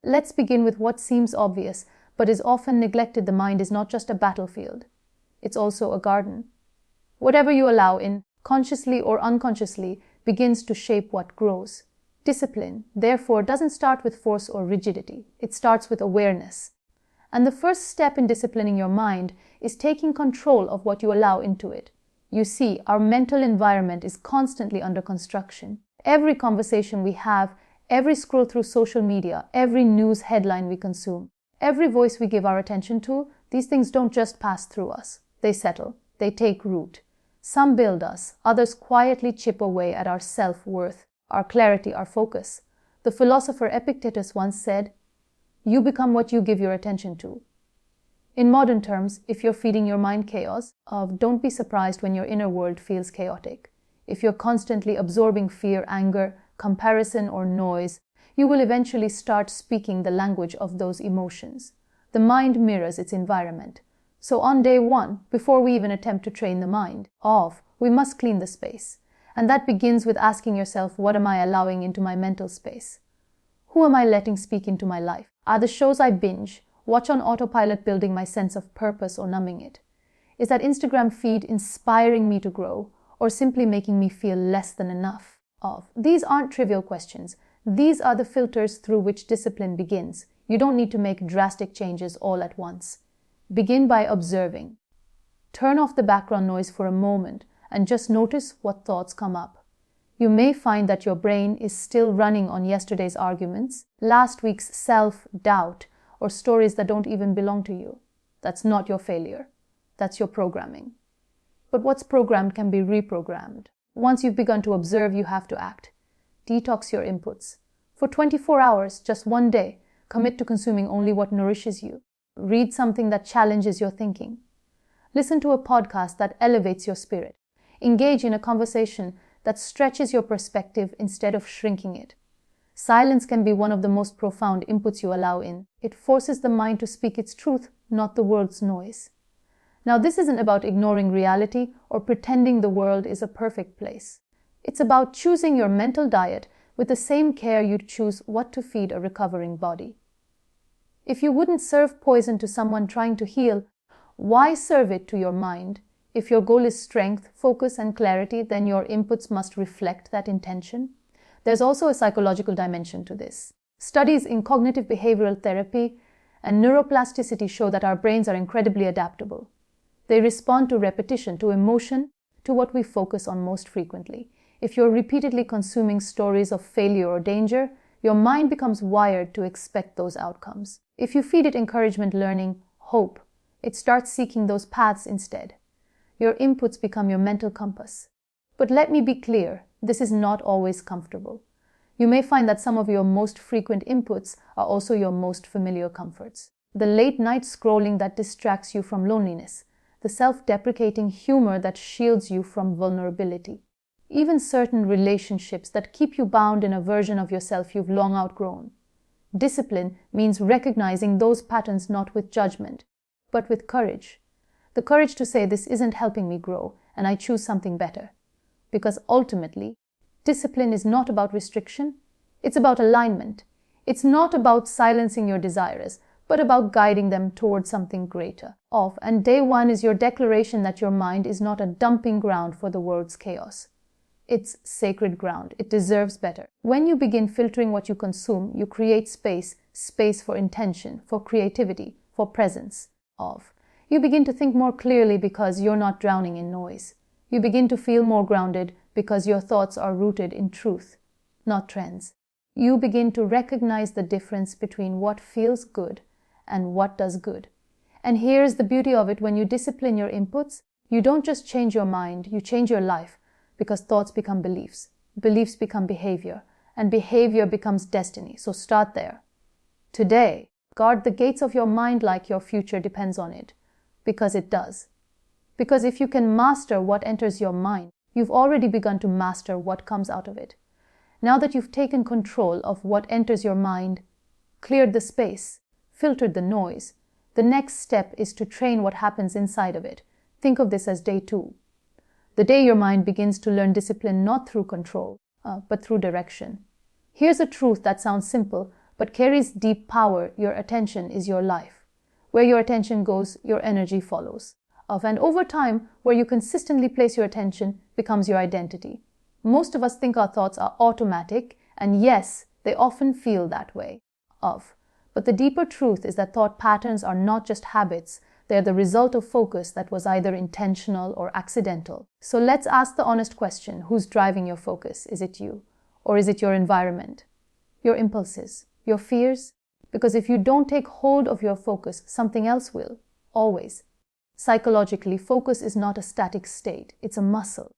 Let's begin with what seems obvious, but is often neglected. The mind is not just a battlefield. It's also a garden. Whatever you allow in, consciously or unconsciously, begins to shape what grows. Discipline, therefore, doesn't start with force or rigidity. It starts with awareness. And the first step in disciplining your mind is taking control of what you allow into it. You see, our mental environment is constantly under construction. Every conversation we have, every scroll through social media, every news headline we consume, every voice we give our attention to, these things don't just pass through us. They settle. They take root. Some build us, others quietly chip away at our self-worth, our clarity, our focus. The philosopher Epictetus once said, "You become what you give your attention to." In modern terms, if you're feeding your mind chaos, don't be surprised when your inner world feels chaotic. If you're constantly absorbing fear, anger, comparison, or noise, you will eventually start speaking the language of those emotions. The mind mirrors its environment. So on day one, before we even attempt to train the mind we must clean the space. And that begins with asking yourself, what am I allowing into my mental space? Who am I letting speak into my life? Are the shows I binge, watch on autopilot building my sense of purpose or numbing it? Is that Instagram feed inspiring me to grow or simply making me feel less than enough? These aren't trivial questions. These are the filters through which discipline begins. You don't need to make drastic changes all at once. Begin by observing. Turn off the background noise for a moment and just notice what thoughts come up. You may find that your brain is still running on yesterday's arguments, last week's self-doubt, or stories that don't even belong to you. That's not your failure. That's your programming. But what's programmed can be reprogrammed. Once you've begun to observe, you have to act. Detox your inputs. For 24 hours, just one day, commit to consuming only what nourishes you. Read something that challenges your thinking. Listen to a podcast that elevates your spirit. Engage in a conversation that stretches your perspective instead of shrinking it. Silence can be one of the most profound inputs you allow in. It forces the mind to speak its truth, not the world's noise. Now, this isn't about ignoring reality or pretending the world is a perfect place. It's about choosing your mental diet with the same care you'd choose what to feed a recovering body. If you wouldn't serve poison to someone trying to heal, why serve it to your mind? If your goal is strength, focus, and clarity, then your inputs must reflect that intention. There's also a psychological dimension to this. Studies in cognitive behavioral therapy and neuroplasticity show that our brains are incredibly adaptable. They respond to repetition, to emotion, to what we focus on most frequently. If you're repeatedly consuming stories of failure or danger, your mind becomes wired to expect those outcomes. If you feed it encouragement, learning, hope, it starts seeking those paths instead. Your inputs become your mental compass. But let me be clear, this is not always comfortable. You may find that some of your most frequent inputs are also your most familiar comforts. The late night scrolling that distracts you from loneliness, the self-deprecating humor that shields you from vulnerability, even certain relationships that keep you bound in a version of yourself you've long outgrown. Discipline means recognizing those patterns not with judgment, but with courage. The courage to say, this isn't helping me grow, and I choose something better. Because ultimately, discipline is not about restriction, it's about alignment. It's not about silencing your desires, but about guiding them towards something greater. And day one is your declaration that your mind is not a dumping ground for the world's chaos. It's sacred ground. It deserves better. When you begin filtering what you consume, you create space for intention, for creativity, for presence. You begin to think more clearly because you're not drowning in noise. You begin to feel more grounded because your thoughts are rooted in truth, not trends. You begin to recognize the difference between what feels good and what does good. And here's the beauty of it: when you discipline your inputs, you don't just change your mind, you change your life, because thoughts become beliefs, beliefs become behavior, and behavior becomes destiny. So start there. Today, guard the gates of your mind like your future depends on it, because it does. Because if you can master what enters your mind, you've already begun to master what comes out of it. Now that you've taken control of what enters your mind, cleared the space, filtered the noise, the next step is to train what happens inside of it. Think of this as day 2. The day your mind begins to learn discipline not through control, but through direction. Here's a truth that sounds simple, but carries deep power. Your attention is your life. Where your attention goes, your energy follows. And over time, where you consistently place your attention becomes your identity. Most of us think our thoughts are automatic, and yes, they often feel that way. But the deeper truth is that thought patterns are not just habits, they are the result of focus that was either intentional or accidental. So let's ask the honest question, who's driving your focus? Is it you? Or is it your environment? Your impulses? Your fears? Because if you don't take hold of your focus, something else will. Always. Psychologically, focus is not a static state, it's a muscle.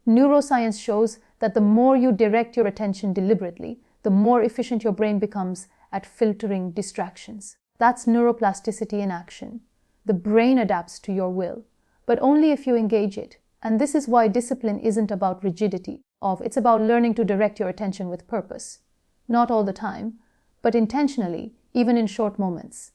Neuroscience shows that the more you direct your attention deliberately, the more efficient your brain becomes at filtering distractions. That's neuroplasticity in action. The brain adapts to your will, but only if you engage it. And this is why discipline isn't about rigidity. It's about learning to direct your attention with purpose. Not all the time, but intentionally, even in short moments.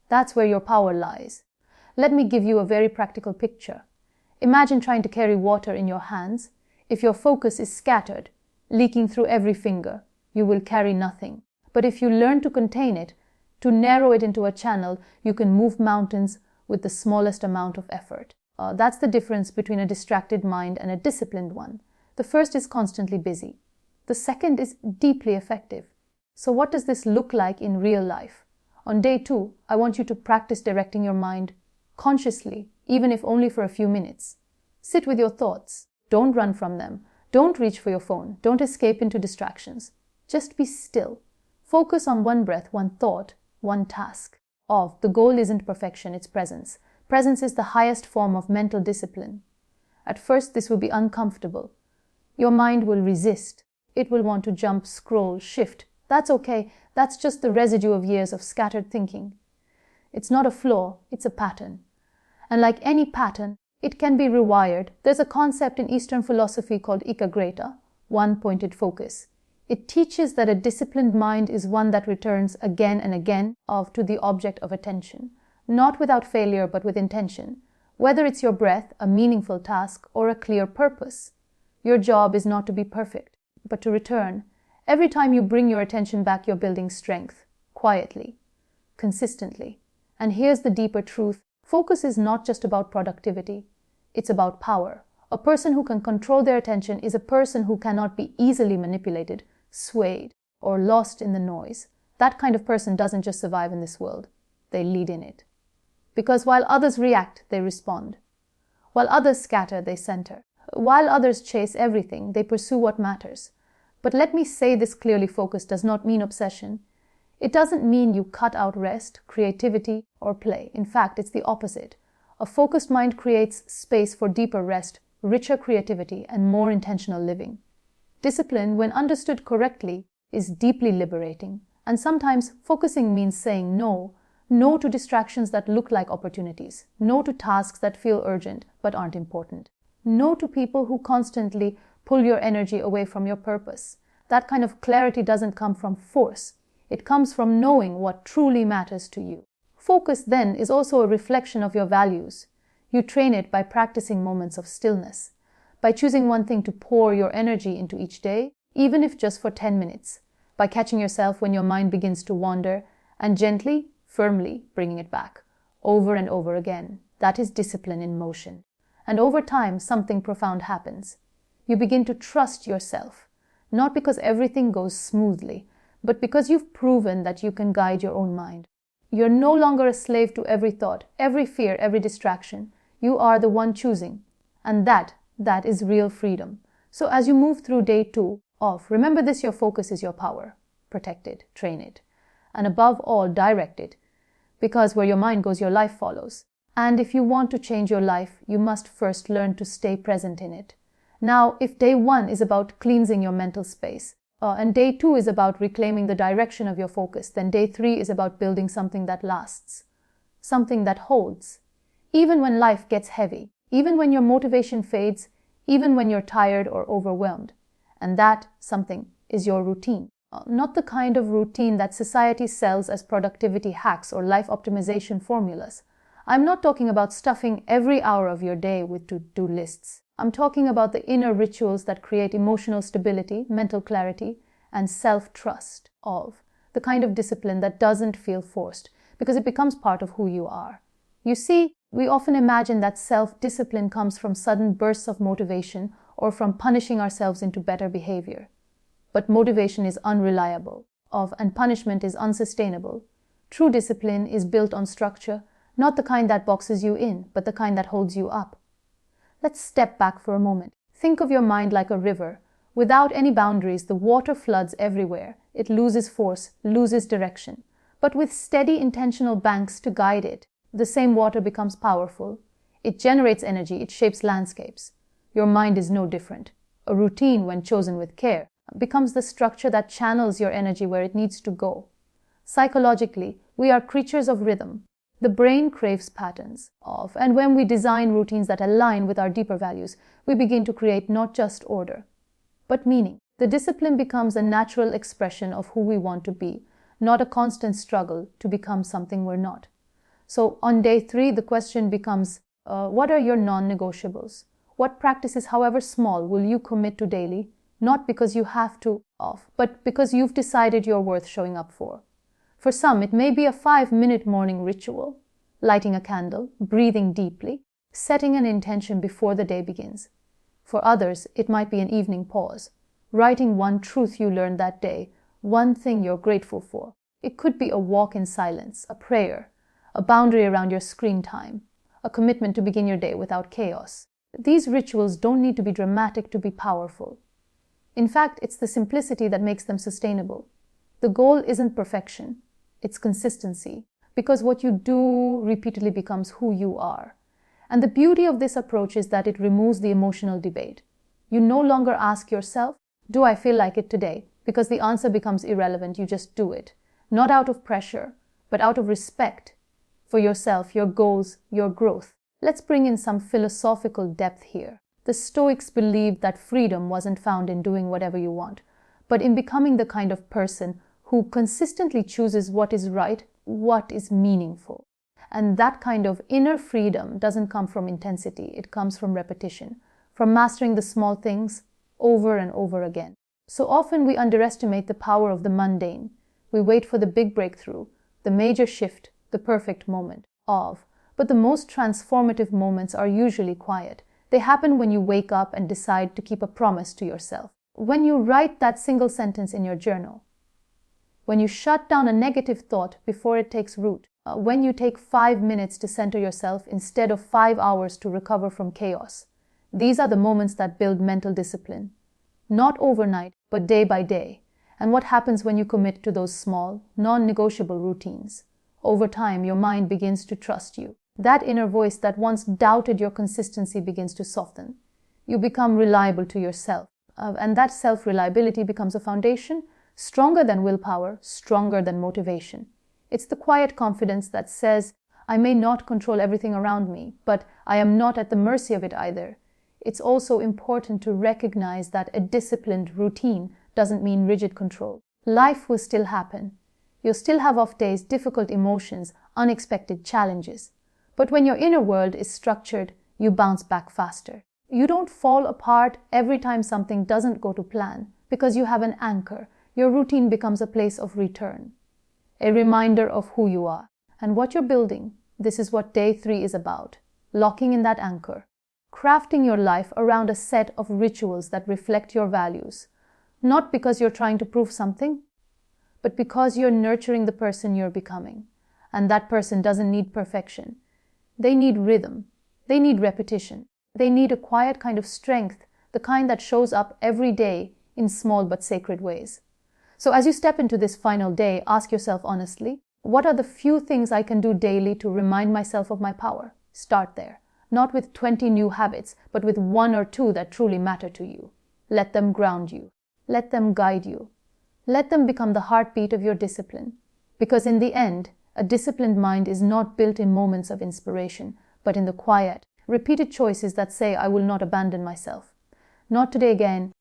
That's where your power lies. Let me give you a very practical picture. Imagine trying to carry water in your hands. If your focus is scattered, leaking through every finger, you will carry nothing. But if you learn to contain it, to narrow it into a channel, you can move mountains with the smallest amount of effort. That's the difference between a distracted mind and a disciplined one. The first is constantly busy. The second is deeply effective. So what does this look like in real life? On day 2, I want you to practice directing your mind consciously, even if only for a few minutes. Sit with your thoughts. Don't run from them. Don't reach for your phone. Don't escape into distractions. Just be still. Focus on one breath, one thought, one task. The goal isn't perfection, it's presence. Presence is the highest form of mental discipline. At first, this will be uncomfortable. Your mind will resist. It will want to jump, scroll, shift. That's okay. That's just the residue of years of scattered thinking. It's not a flaw, it's a pattern. And like any pattern, it can be rewired. There's a concept in Eastern philosophy called ekagrata, one-pointed focus. It teaches that a disciplined mind is one that returns again and again to the object of attention, not without failure but with intention. Whether it's your breath, a meaningful task, or a clear purpose, your job is not to be perfect, but to return. Every time you bring your attention back, you're building strength, quietly, consistently. And here's the deeper truth. Focus is not just about productivity. It's about power. A person who can control their attention is a person who cannot be easily manipulated, swayed, or lost in the noise. That kind of person doesn't just survive in this world. They lead in it. Because while others react, they respond. While others scatter, they center. While others chase everything, they pursue what matters. But let me say this clearly, focus does not mean obsession. It doesn't mean you cut out rest, creativity, or play. In fact, it's the opposite. A focused mind creates space for deeper rest, richer creativity, and more intentional living. Discipline, when understood correctly, is deeply liberating. And sometimes focusing means saying no. No to distractions that look like opportunities. No to tasks that feel urgent but aren't important. No to people who constantly pull your energy away from your purpose. That kind of clarity doesn't come from force. It comes from knowing what truly matters to you. Focus, then, is also a reflection of your values. You train it by practicing moments of stillness, by choosing one thing to pour your energy into each day, even if just for 10 minutes, by catching yourself when your mind begins to wander and gently, firmly bringing it back, over and over again. That is discipline in motion. And over time, something profound happens. You begin to trust yourself, not because everything goes smoothly, but because you've proven that you can guide your own mind. You're no longer a slave to every thought, every fear, every distraction. You are the one choosing. And that is real freedom. So as you move through day 2, remember this: your focus is your power. Protect it, train it, and above all, direct it. Because where your mind goes, your life follows. And if you want to change your life, you must first learn to stay present in it. Now, if day 1 is about cleansing your mental space, and day 2 is about reclaiming the direction of your focus, then day 3 is about building something that lasts, something that holds. Even when life gets heavy, even when your motivation fades, even when you're tired or overwhelmed. And that something is your routine. Not the kind of routine that society sells as productivity hacks or life optimization formulas. I'm not talking about stuffing every hour of your day with to-do lists. I'm talking about the inner rituals that create emotional stability, mental clarity, and self-trust. the kind of discipline that doesn't feel forced, because it becomes part of who you are. You see, we often imagine that self-discipline comes from sudden bursts of motivation or from punishing ourselves into better behavior. But motivation is unreliable, and punishment is unsustainable. True discipline is built on structure, not the kind that boxes you in, but the kind that holds you up. Let's step back for a moment. Think of your mind like a river. Without any boundaries, the water floods everywhere. It loses force, loses direction. But with steady, intentional banks to guide it, the same water becomes powerful. It generates energy, it shapes landscapes. Your mind is no different. A routine, when chosen with care, becomes the structure that channels your energy where it needs to go. Psychologically, we are creatures of rhythm. The brain craves patterns, and when we design routines that align with our deeper values, we begin to create not just order, but meaning. The discipline becomes a natural expression of who we want to be, not a constant struggle to become something we're not. So on day 3, the question becomes, what are your non-negotiables? What practices, however small, will you commit to daily, not because you have to, but because you've decided you're worth showing up for? For some, it may be a 5-minute morning ritual, lighting a candle, breathing deeply, setting an intention before the day begins. For others, it might be an evening pause, writing one truth you learned that day, one thing you're grateful for. It could be a walk in silence, a prayer, a boundary around your screen time, a commitment to begin your day without chaos. These rituals don't need to be dramatic to be powerful. In fact, it's the simplicity that makes them sustainable. The goal isn't perfection, it's consistency, because what you do repeatedly becomes who you are. And the beauty of this approach is that it removes the emotional debate. You no longer ask yourself, do I feel like it today? Because the answer becomes irrelevant, you just do it. Not out of pressure, but out of respect for yourself, your goals, your growth. Let's bring in some philosophical depth here. The Stoics believed that freedom wasn't found in doing whatever you want, but in becoming the kind of person who consistently chooses what is right, what is meaningful. And that kind of inner freedom doesn't come from intensity, it comes from repetition, from mastering the small things over and over again. So often we underestimate the power of the mundane. We wait for the big breakthrough, the major shift, the perfect moment but the most transformative moments are usually quiet. They happen when you wake up and decide to keep a promise to yourself. When you write that single sentence in your journal. When you shut down a negative thought before it takes root. When you take 5 minutes to center yourself instead of 5 hours to recover from chaos. These are the moments that build mental discipline. Not overnight, but day by day. And what happens when you commit to those small, non-negotiable routines? Over time, your mind begins to trust you. That inner voice that once doubted your consistency begins to soften. You become reliable to yourself. And that self-reliability becomes a foundation stronger than willpower, stronger than motivation. It's the quiet confidence that says, I may not control everything around me, but I am not at the mercy of it either. It's also important to recognize that a disciplined routine doesn't mean rigid control. Life will still happen. You'll still have off days, difficult emotions, unexpected challenges. But when your inner world is structured, you bounce back faster. You don't fall apart every time something doesn't go to plan because you have an anchor. Your routine becomes a place of return, a reminder of who you are and what you're building. This is what day 3 is about, locking in that anchor, crafting your life around a set of rituals that reflect your values, not because you're trying to prove something, but because you're nurturing the person you're becoming. And that person doesn't need perfection. They need rhythm. They need repetition. They need a quiet kind of strength, the kind that shows up every day in small but sacred ways. So as you step into this final day, ask yourself honestly, what are the few things I can do daily to remind myself of my power? Start there. Not with 20 new habits, but with 1 or 2 that truly matter to you. Let them ground you. Let them guide you. Let them become the heartbeat of your discipline. Because in the end, a disciplined mind is not built in moments of inspiration, but in the quiet, repeated choices that say, I will not abandon myself. Not today again,